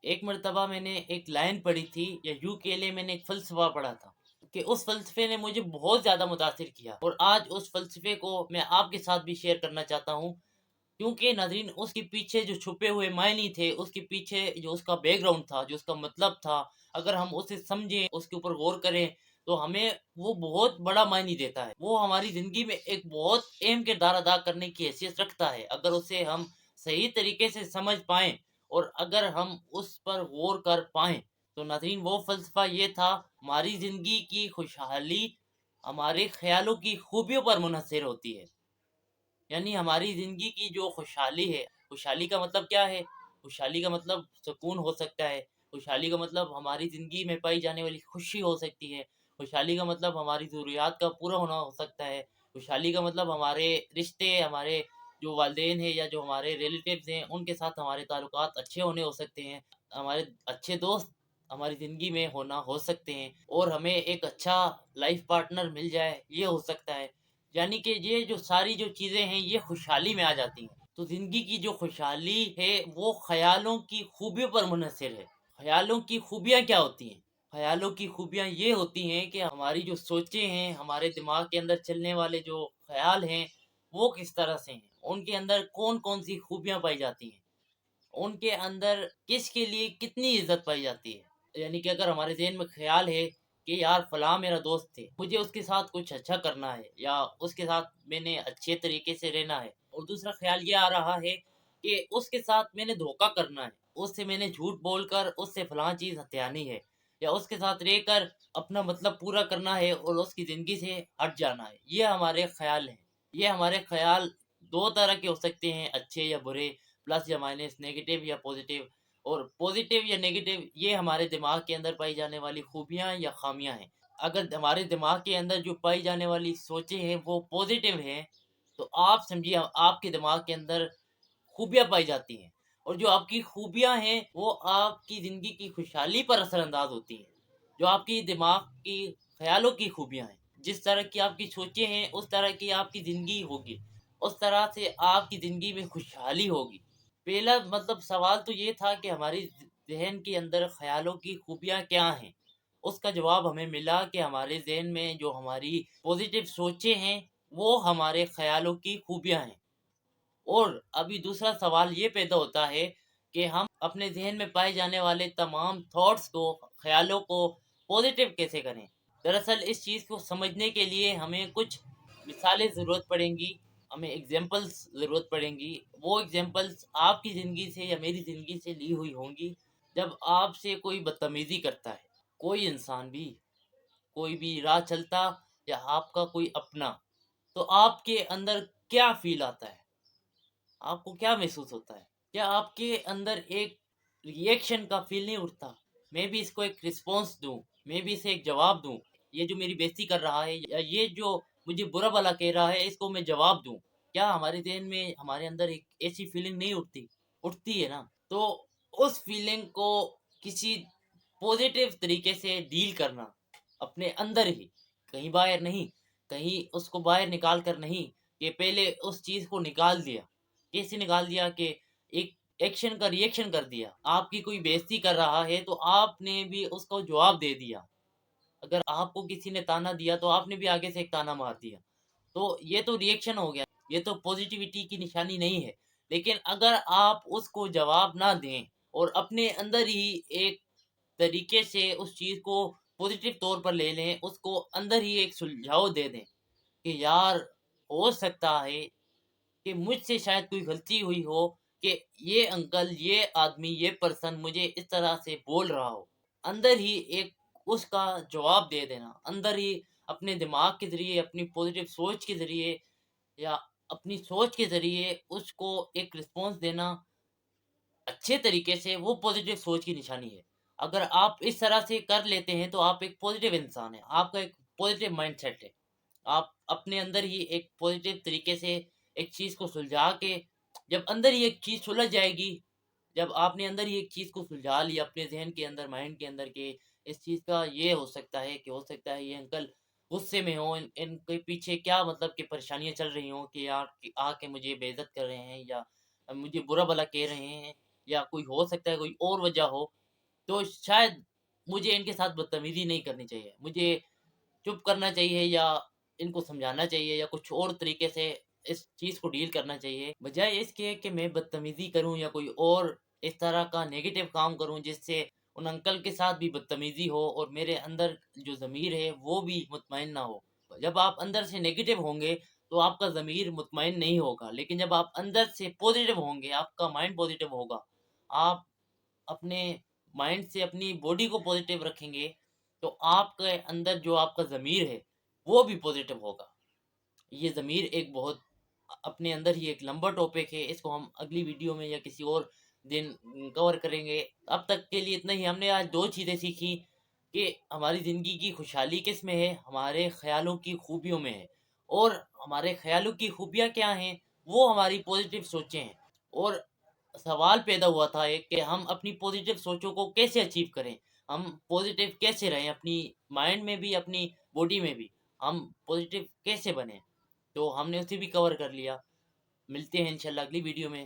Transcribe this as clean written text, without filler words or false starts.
ایک مرتبہ میں نے ایک لائن پڑھی تھی یا یوں کہہ لیں میں نے ایک فلسفہ پڑھا تھا کہ اس فلسفے نے مجھے بہت زیادہ متاثر کیا، اور آج اس فلسفے کو میں آپ کے ساتھ بھی شیئر کرنا چاہتا ہوں، کیونکہ ناظرین اس کے پیچھے جو چھپے ہوئے معنی تھے، اس کے پیچھے جو اس کا بیک گراؤنڈ تھا، جو اس کا مطلب تھا، اگر ہم اسے سمجھیں، اس کے اوپر غور کریں تو ہمیں وہ بہت بڑا معنی دیتا ہے، وہ ہماری زندگی میں ایک بہت اہم کردار ادا کرنے کی حیثیت رکھتا ہے اگر اسے ہم صحیح طریقے سے سمجھ پائیں اور اگر ہم اس پر غور کر پائیں۔ تو ناظرین وہ فلسفہ یہ تھا، ہماری زندگی کی خوشحالی ہمارے خیالوں کی خوبیوں پر منحصر ہوتی ہے۔ یعنی ہماری زندگی کی جو خوشحالی ہے، خوشحالی کا مطلب کیا ہے؟ خوشحالی کا مطلب سکون ہو سکتا ہے، خوشحالی کا مطلب ہماری زندگی میں پائی جانے والی خوشی ہو سکتی ہے، خوشحالی کا مطلب ہماری ضروریات کا پورا ہونا ہو سکتا ہے، خوشحالی کا مطلب ہمارے رشتے، ہمارے جو والدین ہیں یا جو ہمارے ریلیٹیوز ہیں ان کے ساتھ ہمارے تعلقات اچھے ہونے ہو سکتے ہیں، ہمارے اچھے دوست ہماری زندگی میں ہونا ہو سکتے ہیں، اور ہمیں ایک اچھا لائف پارٹنر مل جائے یہ ہو سکتا ہے۔ یعنی کہ یہ جو ساری جو چیزیں ہیں یہ خوشحالی میں آ جاتی ہیں۔ تو زندگی کی جو خوشحالی ہے وہ خیالوں کی خوبیوں پر منحصر ہے۔ خیالوں کی خوبیاں کیا ہوتی ہیں؟ خیالوں کی خوبیاں یہ ہوتی ہیں کہ ہماری جو سوچیں ہیں، ہمارے دماغ کے اندر چلنے والے جو خیال ہیں وہ کس طرح سے ہیں، ان کے اندر کون کون سی خوبیاں پائی جاتی ہیں، ان کے اندر کس کے لیے کتنی عزت پائی جاتی ہے۔ یعنی کہ اگر ہمارے ذہن میں خیال ہے کہ یار فلاں میرا دوست ہے، مجھے اس کے ساتھ کچھ اچھا کرنا ہے یا اس کے ساتھ میں نے اچھے طریقے سے رہنا ہے، اور دوسرا خیال یہ آ رہا ہے کہ اس کے ساتھ میں نے دھوکہ کرنا ہے، اس سے میں نے جھوٹ بول کر اس سے فلاں چیز ہتھیانی ہے، یا اس کے ساتھ رہ کر اپنا مطلب پورا کرنا ہے اور اس کی زندگی سے ہٹ جانا ہے۔ یہ ہمارے خیال ہیں۔ یہ ہمارے خیال دو طرح کے ہو سکتے ہیں، اچھے یا برے، پلس یا مائنس، نیگیٹو یا پوزیٹیو۔ اور پوزیٹیو یا نیگیٹو یہ ہمارے دماغ کے اندر پائی جانے والی خوبیاں یا خامیاں ہیں۔ اگر ہمارے دماغ کے اندر جو پائی جانے والی سوچیں ہیں وہ پوزیٹیو ہیں تو آپ سمجھیے آپ کے دماغ کے اندر خوبیاں پائی جاتی ہیں، اور جو آپ کی خوبیاں ہیں وہ آپ کی زندگی کی خوشحالی پر اثر انداز ہوتی ہیں۔ جو آپ کی دماغ کی خیالوں کی خوبیاں ہیں، جس طرح کی آپ کی سوچیں ہیں اس طرح کی آپ کی زندگی ہوگی، اس طرح سے آپ کی زندگی میں خوشحالی ہوگی۔ پہلا مطلب سوال تو یہ تھا کہ ہماری ذہن کے اندر خیالوں کی خوبیاں کیا ہیں۔ اس کا جواب ہمیں ملا کہ ہمارے ذہن میں جو ہماری پوزیٹیو سوچیں ہیں وہ ہمارے خیالوں کی خوبیاں ہیں۔ اور ابھی دوسرا سوال یہ پیدا ہوتا ہے کہ ہم اپنے ذہن میں پائے جانے والے تمام تھاٹس کو، خیالوں کو پوزیٹیو کیسے کریں۔ دراصل اس چیز کو سمجھنے کے لیے ہمیں کچھ مثالیں ضرورت پڑیں گی، ہمیں ایگزامپلس ضرورت پڑیں گی۔ وہ ایگزامپلس آپ کی زندگی سے یا میری زندگی سے لی ہوئی ہوں گی۔ جب آپ سے کوئی بدتمیزی کرتا ہے، کوئی انسان بھی، کوئی بھی راہ چلتا یا آپ کا کوئی اپنا، تو آپ کے اندر کیا فیل آتا ہے؟ آپ کو کیا محسوس ہوتا ہے؟ کیا آپ کے اندر ایک ریئیکشن کا فیل نہیں اٹھتا؟ میں بھی اس کو ایک رسپانس دوں، میں بھی اسے ایک جواب دوں، یہ جو میری بےزتی کر رہا ہے یا یہ جو مجھے برا بھلا کہہ رہا ہے اس کو میں جواب دوں؟ کیا ہمارے ذہن میں ہمارے اندر ایک ایسی فیلنگ نہیں اٹھتی؟ اٹھتی ہے نا۔ تو اس فیلنگ کو کسی پوزیٹیو طریقے سے ڈیل کرنا، اپنے اندر ہی، کہیں باہر نہیں، کہیں اس کو باہر نکال کر نہیں، کہ پہلے اس چیز کو نکال دیا۔ کیسے نکال دیا؟ کہ ایک ایکشن کا ریئیکشن کر دیا۔ آپ کی کوئی بےزتی کر رہا ہے تو آپ نے بھی اس کو جواب دے دیا۔ اگر آپ کو کسی نے تانا دیا تو آپ نے بھی آگے سے ایک تانا مار دیا۔ تو یہ تو ریئیکشن ہو گیا، یہ تو پوزیٹیوٹی کی نشانی نہیں ہے۔ لیکن اگر آپ اس کو جواب نہ دیں اور اپنے اندر ہی ایک طریقے سے اس چیز کو پوزیٹیو طور پر لے لیں، اس کو اندر ہی ایک سلجھاؤ دے دیں کہ یار ہو سکتا ہے کہ مجھ سے شاید کوئی غلطی ہوئی ہو، کہ یہ انکل، یہ آدمی، یہ پرسن مجھے اس طرح سے بول رہا ہو، اندر ہی ایک اس کا جواب دے دینا، اندر ہی اپنے دماغ کے ذریعے، اپنی پوزیٹیو سوچ کے ذریعے یا اپنی سوچ کے ذریعے اس کو ایک رسپانس دینا اچھے طریقے سے، وہ پوزیٹیو سوچ کی نشانی ہے۔ اگر آپ اس طرح سے کر لیتے ہیں تو آپ ایک پوزیٹیو انسان ہیں، آپ کا ایک پوزیٹیو مائنڈ سیٹ ہے۔ آپ اپنے اندر ہی ایک پوزیٹیو طریقے سے ایک چیز کو سلجھا کے، جب اندر ہی ایک چیز سلجھ جائے گی، جب آپ نے اندر ہی ایک چیز کو سلجھا لیا اپنے ذہن کے اندر، مائنڈ کے اندر، کہ اس چیز کا یہ ہو سکتا ہے، کہ ہو سکتا ہے یہ انکل غصے میں ہوں، ان کے پیچھے کیا مطلب کہ پریشانیاں چل رہی ہوں، کہ یار کہ آ کے مجھے بے عزت کر رہے ہیں یا مجھے برا بھلا کہہ رہے ہیں، یا کوئی ہو سکتا ہے کوئی اور وجہ ہو، تو شاید مجھے ان کے ساتھ بدتمیزی نہیں کرنی چاہیے، مجھے چپ کرنا چاہیے یا ان کو سمجھانا چاہیے یا کچھ اور طریقے سے اس چیز کو ڈیل کرنا چاہیے، بجائے اس کے کہ میں بدتمیزی کروں یا کوئی اور اس طرح کا نیگیٹو کام کروں جس سے ان انکل کے ساتھ بھی بدتمیزی ہو اور میرے اندر جو ضمیر ہے وہ بھی مطمئن نہ ہو۔ جب آپ اندر سے نیگیٹو ہوں گے تو آپ کا ضمیر مطمئن نہیں ہوگا، لیکن جب آپ اندر سے پوزیٹو ہوں گے، آپ کا مائنڈ پوزیٹو ہوگا، آپ اپنے مائنڈ سے اپنی باڈی کو پوزیٹو رکھیں گے، تو آپ کے اندر جو آپ کا ضمیر ہے وہ بھی پوزیٹو ہوگا۔ یہ ضمیر ایک بہت اپنے اندر ہی ایک لمبا ٹاپک ہے، اس کو ہم اگلی ویڈیو میں یا کسی اور دن کور کریں گے۔ اب تک کے لیے اتنا ہی۔ ہم نے آج دو چیزیں سیکھی کہ ہماری زندگی کی خوشحالی کس میں ہے، ہمارے خیالوں کی خوبیوں میں ہے، اور ہمارے خیالوں کی خوبیاں کیا ہیں، وہ ہماری پوزیٹو سوچیں ہیں۔ اور سوال پیدا ہوا تھا ایک کہ ہم اپنی پوزیٹو سوچوں کو کیسے اچیو کریں، ہم پوزیٹو کیسے رہیں اپنی مائنڈ میں بھی اپنی باڈی میں بھی، ہم پوزیٹو کیسے بنیں، تو ہم نے اسے بھی کور کر لیا۔ ملتے ہیں انشاءاللہ اگلی ویڈیو میں۔